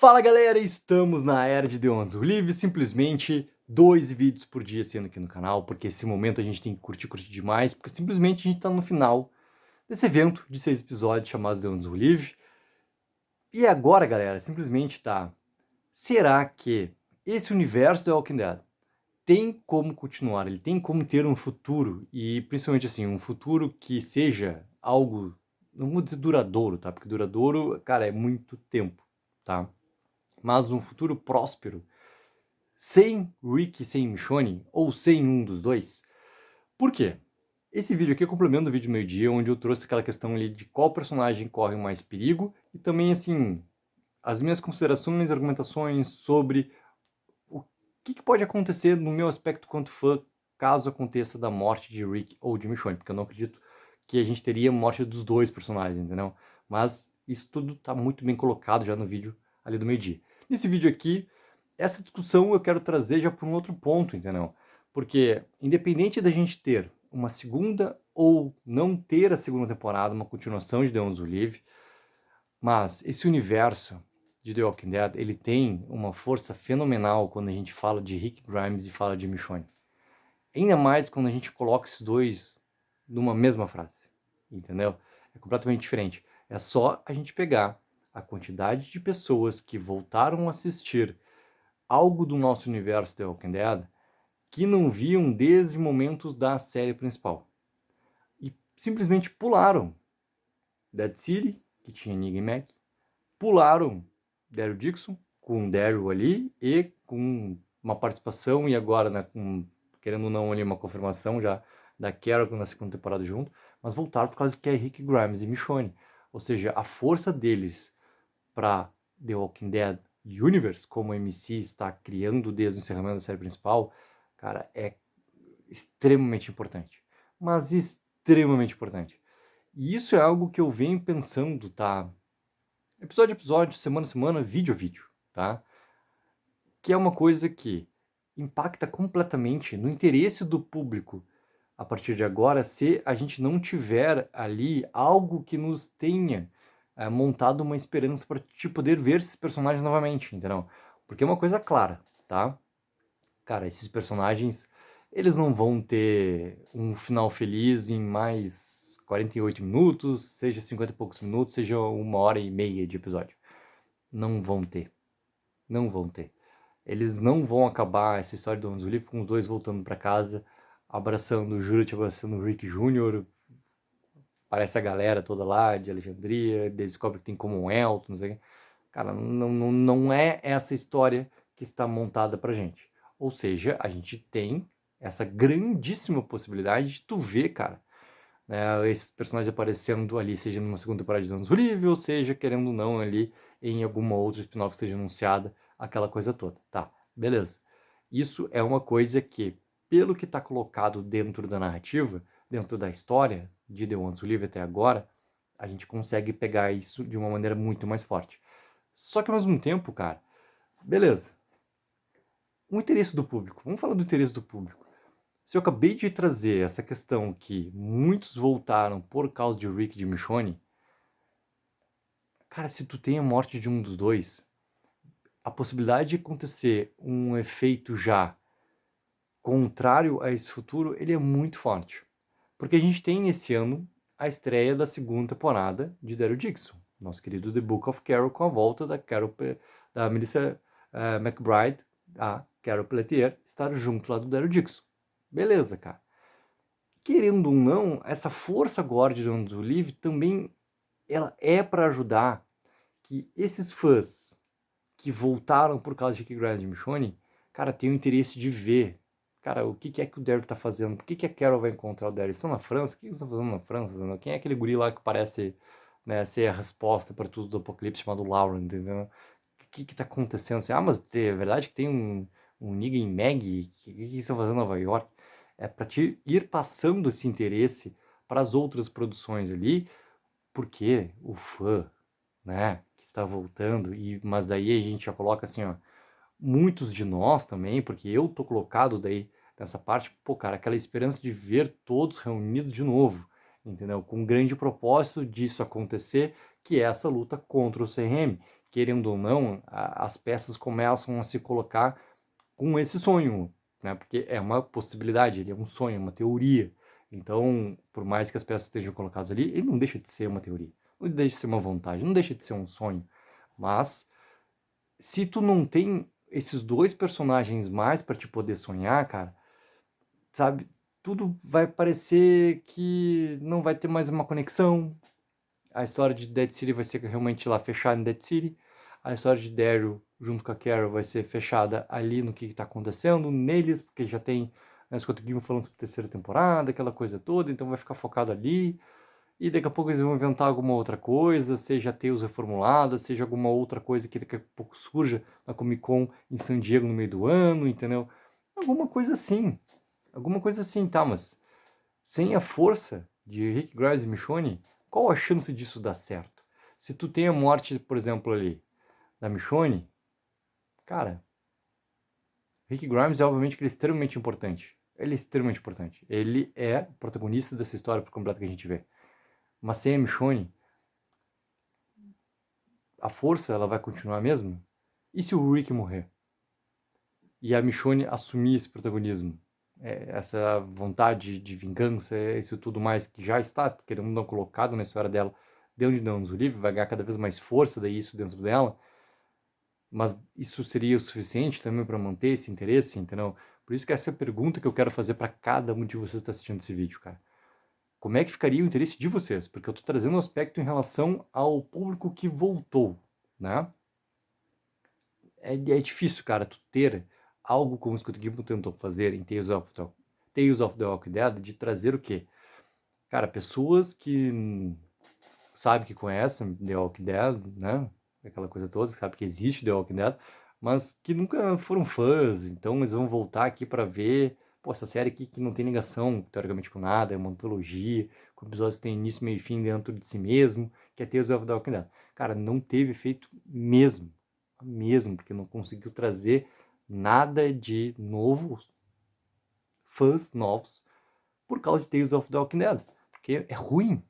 Fala galera, estamos na era de The Ones Live, simplesmente 2 vídeos por dia sendo aqui no canal, porque esse momento a gente tem que curtir demais, porque simplesmente a gente tá no final desse evento de 6 episódios chamado The Ones Live. E agora galera, simplesmente tá, será que esse universo The Walking Dead tem como continuar, ele tem como ter um futuro, e principalmente assim, um futuro que seja algo, não vou dizer duradouro, tá? Porque duradouro, cara, é muito tempo, tá? Mas um futuro próspero, sem Rick e sem Michonne, ou sem um dos dois. Por quê? Esse vídeo aqui é complemento do vídeo do meio-dia, onde eu trouxe aquela questão ali de qual personagem corre mais perigo, e também, assim, as minhas considerações e argumentações sobre o que pode acontecer no meu aspecto quanto fã, caso aconteça da morte de Rick ou de Michonne, porque eu não acredito que a gente teria morte dos dois personagens, entendeu? Mas isso tudo tá muito bem colocado já no vídeo ali do meio-dia. Nesse vídeo aqui, essa discussão eu quero trazer já para um outro ponto, entendeu? Porque, independente da gente ter uma segunda ou não ter a segunda temporada, uma continuação de The Ones Who Live, mas esse universo de The Walking Dead, ele tem uma força fenomenal quando a gente fala de Rick Grimes e fala de Michonne. Ainda mais quando a gente coloca esses dois numa mesma frase, entendeu? É completamente diferente. É só a gente pegar a quantidade de pessoas que voltaram a assistir algo do nosso universo The Walking Dead que não viam desde momentos da série principal. E simplesmente pularam Dead City, que tinha Negan e Mac, pularam Daryl Dixon, com o Daryl ali, e com uma participação, e agora, né, querendo ou não, ali uma confirmação já da Carol na segunda temporada junto, mas voltaram por causa que é Rick Grimes e Michonne. Ou seja, a força deles para The Walking Dead Universe, como a MC está criando desde o encerramento da série principal, cara, é extremamente importante. Mas extremamente importante. E isso é algo que eu venho pensando, tá? Episódio a episódio, semana a semana, vídeo a vídeo, tá? Que é uma coisa que impacta completamente no interesse do público a partir de agora, se a gente não tiver ali algo que nos tenha montado uma esperança para te poder ver esses personagens novamente, entendeu? Porque é uma coisa clara, tá? Cara, esses personagens, eles não vão ter um final feliz em mais 48 minutos, seja 50 e poucos minutos, seja 1h30 de episódio. Não vão ter. Não vão ter. Eles não vão acabar essa história do Hans Olive com os dois voltando para casa, abraçando o Judith, abraçando o Rick Jr., parece a galera toda lá de Alexandria, descobre que tem Commonwealth, não sei o que. Cara, não é essa história que está montada pra gente. Ou seja, a gente tem essa grandíssima possibilidade de tu ver, cara, né, esses personagens aparecendo ali, seja numa segunda temporada de Anos Livre, ou seja, querendo ou não, ali em alguma outra spin-off que seja anunciada, aquela coisa toda. Tá, beleza. Isso é uma coisa que, pelo que está colocado dentro da narrativa, dentro da história de The Ones Who Live até agora, a gente consegue pegar isso de uma maneira muito mais forte. Só que ao mesmo tempo, cara, beleza. O interesse do público. Vamos falar do interesse do público. Se eu acabei de trazer essa questão que muitos voltaram por causa de Rick e de Michonne, cara, se tu tem a morte de um dos dois, a possibilidade de acontecer um efeito já contrário a esse futuro, ele é muito forte. Porque a gente tem nesse ano a estreia da segunda temporada de Daryl Dixon, nosso querido The Book of Carol, com a volta da Carol, da Melissa McBride, a Carol Pelletier, estar junto lá do Daryl Dixon. Beleza, cara. Querendo ou não, essa força Guardian do Live também ela é para ajudar que esses fãs que voltaram por causa de Rick Grimes e Michonne, cara, tenham interesse de ver, cara, o que é que o Daryl tá fazendo, por que a Carol vai encontrar o Daryl? Eles estão na França? O que eles estão fazendo na França? Não? Quem é aquele guri lá que parece, né, ser a resposta para tudo do apocalipse chamado Lauren, entendeu? O que tá acontecendo? Assim, mas é verdade que tem um Negan e Maggie? O que estão fazendo em Nova York? É para te ir passando esse interesse para as outras produções ali, porque o fã, né, que está voltando, mas daí a gente já coloca assim, ó, muitos de nós também, porque eu tô colocado daí nessa parte, pô, cara, aquela esperança de ver todos reunidos de novo, entendeu? Com um grande propósito disso acontecer, que é essa luta contra o CRM, querendo ou não, as peças começam a se colocar com esse sonho, né? Porque é uma possibilidade, ele é um sonho, uma teoria. Então, por mais que as peças estejam colocadas ali, ele não deixa de ser uma teoria, não deixa de ser uma vontade, não deixa de ser um sonho. Mas se tu não tem esses dois personagens mais para te poder sonhar, cara, sabe, tudo vai parecer que não vai ter mais uma conexão. A história de Dead City vai ser realmente lá fechada em Dead City. A história de Daryl junto com a Carol vai ser fechada ali no que está acontecendo neles, porque já tem, né, Scott Gimple falando sobre a terceira temporada, aquela coisa toda, então vai ficar focado ali. E daqui a pouco eles vão inventar alguma outra coisa, seja Tales reformulada, seja alguma outra coisa que daqui a pouco surja na Comic Con em San Diego no meio do ano, entendeu? Alguma coisa assim. Alguma coisa assim, tá, mas sem a força de Rick Grimes e Michonne, qual a chance disso dar certo? Se tu tem a morte, por exemplo, ali, da Michonne, cara, Rick Grimes, obviamente, que ele é extremamente importante. Ele é extremamente importante. Ele é o protagonista dessa história por completo que a gente vê. Mas sem a Michonne, a força ela vai continuar mesmo? E se o Rick morrer? E a Michonne assumir esse protagonismo? Essa vontade de vingança, isso tudo mais que já está, querendo ou não, colocado na história dela dentro de Deuses do Livre, vai ganhar cada vez mais força daí isso dentro dela, mas isso seria o suficiente também para manter esse interesse, entendeu? Por isso que essa é a pergunta que eu quero fazer para cada um de vocês que está assistindo esse vídeo, cara. Como é que ficaria o interesse de vocês? Porque eu estou trazendo um aspecto em relação ao público que voltou, né? É difícil, cara, tu ter algo como o Scott Gimple tentou fazer em Tales of the Walking Dead, de trazer o quê? Cara, pessoas que sabem, que conhecem The Walking Dead, né? Aquela coisa toda, sabe que existe The Walking Dead, mas que nunca foram fãs, então eles vão voltar aqui para ver, pô, essa série aqui que não tem ligação, teoricamente, com nada, é uma antologia, com episódios que tem início, meio e fim dentro de si mesmo, que é Tales of the Walking Dead. Cara, não teve efeito mesmo, porque não conseguiu trazer nada de novo, fãs novos, por causa de Tales of the Walking Dead, porque é ruim,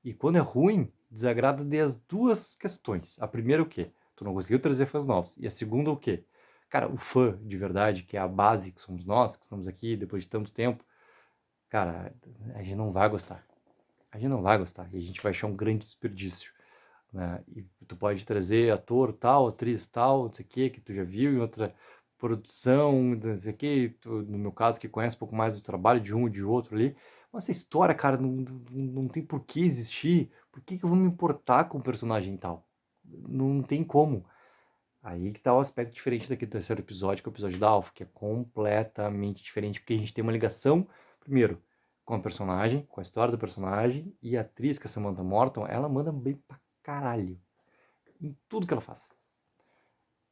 e quando é ruim, desagrada das duas questões. A primeira é o quê? Tu não conseguiu trazer fãs novos. E a segunda é o quê? Cara, o fã de verdade, que é a base, que somos nós, que estamos aqui depois de tanto tempo, cara, a gente não vai gostar. A gente não vai gostar. E a gente vai achar um grande desperdício. Né? E tu pode trazer ator tal, atriz tal, não sei o que tu já viu em outra produção, não sei o que, no meu caso, que conhece um pouco mais do trabalho de um e de outro ali. Mas essa história, cara, não tem por que existir. Por que eu vou me importar com o personagem tal? Não tem como. Aí que tá o aspecto diferente daquele terceiro episódio, que é o episódio da Alpha, que é completamente diferente, porque a gente tem uma ligação, primeiro, com a personagem, com a história do personagem, e a atriz, que é a Samantha Morton, ela manda bem pra caralho em tudo que ela faz.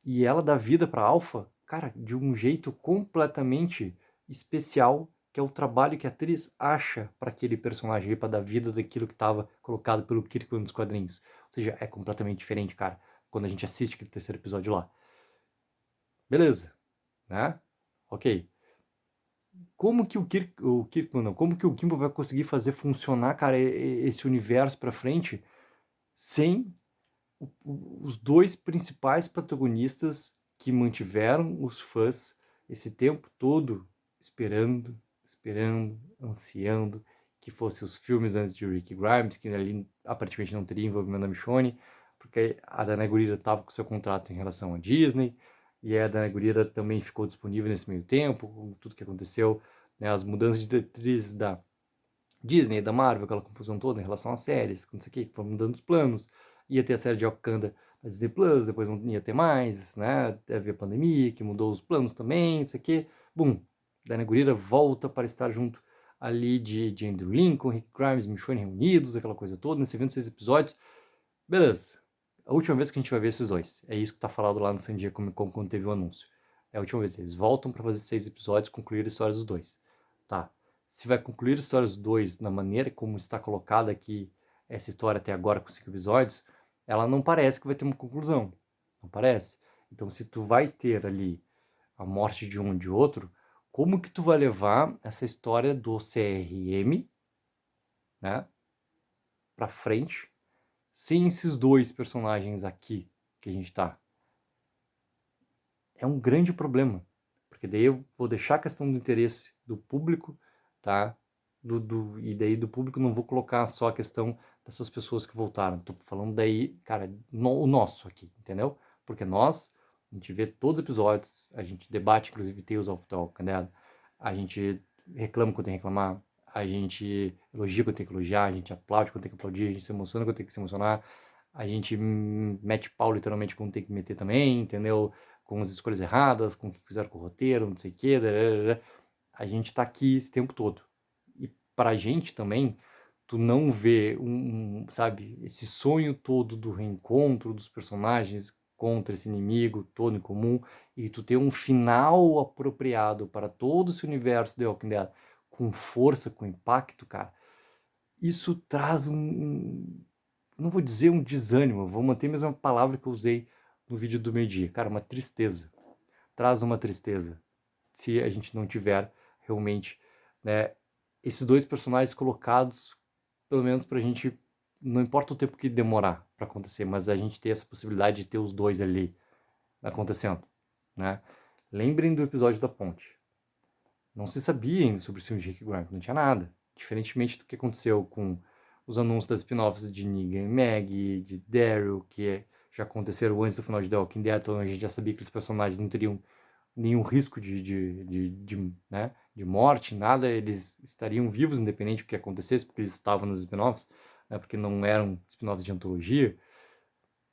E ela dá vida pra Alpha, cara, de um jeito completamente especial, que é o trabalho que a atriz acha para aquele personagem ali, pra dar vida daquilo que estava colocado pelo Kirkman nos quadrinhos. Ou seja, é completamente diferente, cara, quando a gente assiste aquele terceiro episódio lá. Beleza, né? Ok. Como que o Kirkman, não, como que o Gimple vai conseguir fazer funcionar, cara, esse universo pra frente sem os dois principais protagonistas que mantiveram os fãs esse tempo todo esperando, ansiando que fossem os filmes antes de Rick Grimes, que ali aparentemente não teria envolvimento da Michonne, porque a Dana Gurira estava com seu contrato em relação à Disney, e a Dana Gurira também ficou disponível nesse meio tempo, com tudo que aconteceu, né, as mudanças de diretrizes da Disney, da Marvel, aquela confusão toda em relação às séries, não sei o que foram mudando os planos. Ia ter a série de Wakanda da Disney Plus, depois não ia ter mais, né? Teve a pandemia que mudou os planos também, não sei o que. Bum, Diana Gurira volta para estar junto ali de Andrew Lincoln, Rick Grimes, Michonne reunidos, aquela coisa toda, nesse evento, 6 episódios. Beleza. A última vez que a gente vai ver esses dois. É isso que tá falado lá no San Diego Comic Con quando teve o anúncio. É a última vez. Eles voltam para fazer 6 episódios, concluir a história dos dois. Tá. Se vai concluir a história dos dois na maneira como está colocada aqui essa história até agora com 5 episódios, ela não parece que vai ter uma conclusão. Não parece? Então, se tu vai ter ali a morte de um e de outro, como que tu vai levar essa história do CRM, né, para frente, sem esses dois personagens aqui que a gente tá, é um grande problema. Porque daí eu vou deixar a questão do interesse do público, tá? E daí do público não vou colocar só a questão dessas pessoas que voltaram. Tô falando daí, cara, o nosso aqui, entendeu? Porque nós, a gente vê todos os episódios, a gente debate, inclusive, Tales of the Walking Dead, a gente reclama quando tem que reclamar, a gente elogia quando tem que elogiar, a gente aplaude quando tem que aplaudir, a gente se emociona quando tem que se emocionar, a gente mete pau literalmente quando tem que meter também, entendeu? Com as escolhas erradas, com o que fizeram com o roteiro, não sei o quê. A gente tá aqui esse tempo todo. E pra gente também, tu não vê sabe, esse sonho todo do reencontro dos personagens contra esse inimigo todo em comum, e tu ter um final apropriado para todo esse universo de Walking Dead, com força, com impacto, cara, isso traz não vou dizer um desânimo, vou manter a mesma palavra que eu usei no vídeo do meio-dia. Cara, uma tristeza. Traz uma tristeza se a gente não tiver realmente, né, esses dois personagens colocados, pelo menos pra gente, não importa o tempo que demorar pra acontecer, mas a gente ter essa possibilidade de ter os dois ali acontecendo, né? Lembrem do episódio da ponte. Não se sabia ainda sobre o filme de Rick Grimes, não tinha nada. Diferentemente do que aconteceu com os anúncios das spin-offs de Negan e Maggie, de Daryl, que já aconteceram antes do final de The Walking Dead, então a gente já sabia que aqueles personagens não teriam nenhum risco né, de morte, nada, eles estariam vivos independente do que acontecesse, porque eles estavam nos spin-offs, né, porque não eram spin-offs de antologia.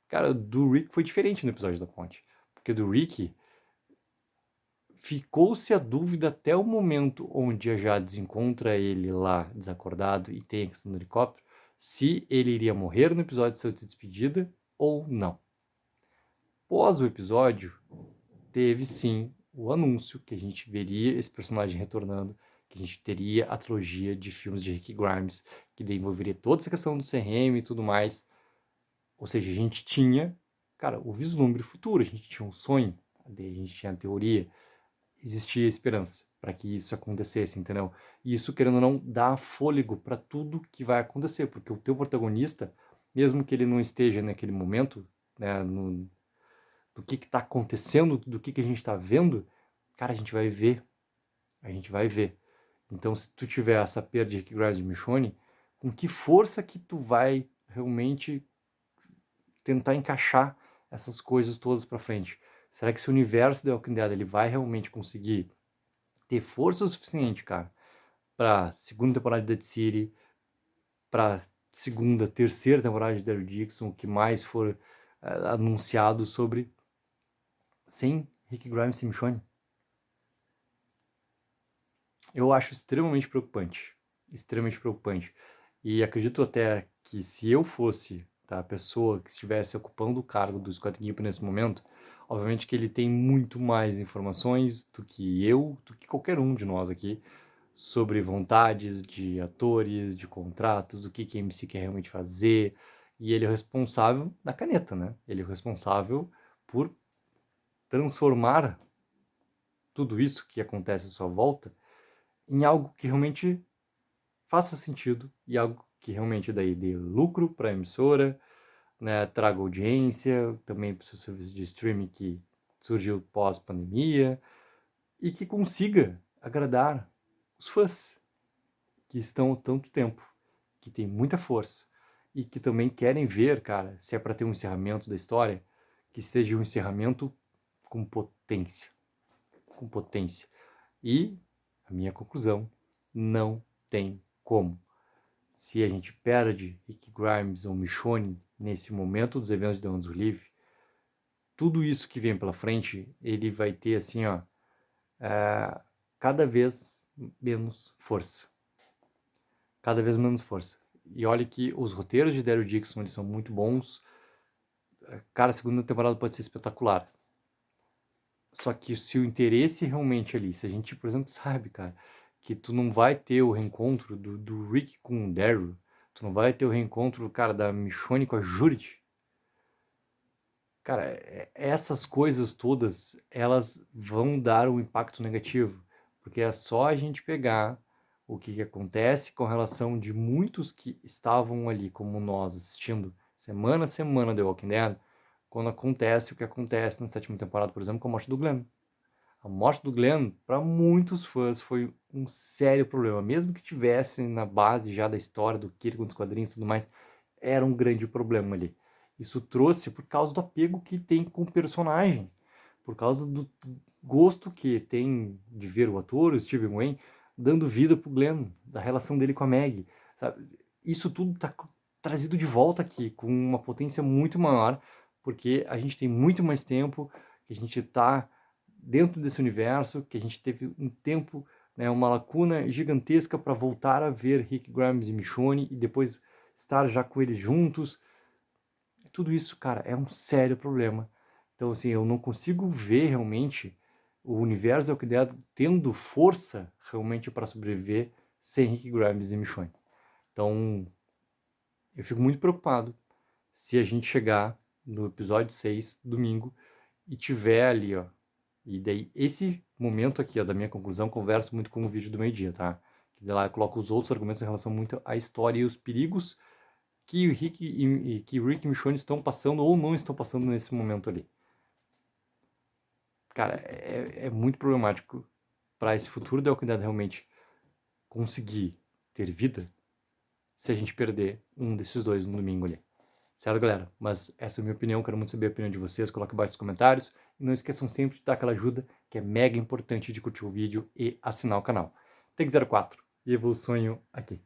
Cara, do Rick foi diferente no episódio da ponte, porque do Rick ficou-se a dúvida até o momento onde a Jade encontra ele lá desacordado e tem a questão do helicóptero, se ele iria morrer no episódio de sua despedida ou não. Após o episódio, teve sim o anúncio que a gente veria esse personagem retornando, que a gente teria a trilogia de filmes de Rick Grimes, que envolveria toda essa questão do CRM e tudo mais. Ou seja, a gente tinha, cara, o vislumbre futuro, a gente tinha um sonho, a gente tinha a teoria, existia esperança para que isso acontecesse, entendeu? E isso, querendo ou não, dá fôlego para tudo que vai acontecer, porque o teu protagonista, mesmo que ele não esteja naquele momento, né, do que está acontecendo, do que a gente está vendo, cara, a gente vai ver. A gente vai ver. Então, se tu tiver essa perda de Rick Grimes e Michonne, com que força que tu vai realmente tentar encaixar essas coisas todas para frente? Será que esse universo The Walking Dead ele vai realmente conseguir ter força o suficiente, cara, para segunda temporada de Dead City, para segunda, terceira temporada de Daryl Dixon, o que mais for anunciado sobre, sem Rick Grimes e Michonne? Eu acho extremamente preocupante. Extremamente preocupante. E acredito até que se eu fosse, tá, a pessoa que estivesse ocupando o cargo do Scott Gimple nesse momento, obviamente que ele tem muito mais informações do que eu, do que qualquer um de nós aqui, sobre vontades de atores, de contratos, do que a MC quer realmente fazer. E ele é o responsável da caneta, né? Ele é o responsável por transformar tudo isso que acontece à sua volta em algo que realmente faça sentido e algo que realmente daí dê lucro para a emissora, né, traga audiência, também para o seu serviço de streaming que surgiu pós-pandemia e que consiga agradar os fãs que estão há tanto tempo, que tem muita força e que também querem ver, cara, se é para ter um encerramento da história, que seja um encerramento com potência, com potência. E a minha conclusão, não tem como. Se a gente perde Rick Grimes ou Michonne nesse momento dos eventos de Ondas do Livre, tudo isso que vem pela frente, ele vai ter assim, ó, cada vez menos força. Cada vez menos força. E olha que os roteiros de Daryl Dixon, eles são muito bons. Cara, a segunda temporada pode ser espetacular. Só que se o interesse realmente ali, se a gente, por exemplo, sabe, cara, que tu não vai ter o reencontro do Rick com o Daryl, tu não vai ter o reencontro, cara, da Michonne com a Judith. Cara, essas coisas todas, elas vão dar um impacto negativo, porque é só a gente pegar o que acontece com relação de muitos que estavam ali, como nós, assistindo semana a semana The Walking Dead, quando acontece o que acontece na 7ª temporada, por exemplo, com a morte do Glenn. A morte do Glenn, para muitos fãs, foi um sério problema. Mesmo que estivesse na base já da história do Kirk, dos quadrinhos e tudo mais, era um grande problema ali. Isso trouxe por causa do apego que tem com o personagem, por causa do gosto que tem de ver o ator, o Steven Yeun, dando vida pro Glenn, da relação dele com a Maggie, sabe? Isso tudo tá trazido de volta aqui, com uma potência muito maior, porque a gente tem muito mais tempo, que a gente tá dentro desse universo, que a gente teve um tempo, né, uma lacuna gigantesca para voltar a ver Rick Grimes e Michonne e depois estar já com eles juntos. Tudo isso, cara, é um sério problema. Então, assim, eu não consigo ver realmente o universo da Walking Dead tendo força realmente para sobreviver sem Rick Grimes e Michonne. Então, eu fico muito preocupado se a gente chegar no episódio 6, domingo, e tiver ali, ó. E daí, esse momento aqui, ó, da minha conclusão, conversa muito com o vídeo do meio-dia, tá? Que lá eu coloco os outros argumentos em relação muito à história e os perigos que o Rick e Michonne estão passando ou não estão passando nesse momento ali. Cara, é muito problemático para esse futuro da Walking Dead realmente conseguir ter vida se a gente perder um desses dois no domingo ali. Certo, galera? Mas essa é a minha opinião, quero muito saber a opinião de vocês, coloque abaixo nos comentários. E não esqueçam sempre de dar aquela ajuda, que é mega importante, de curtir o vídeo e assinar o canal. Take04 e Evoluções aqui.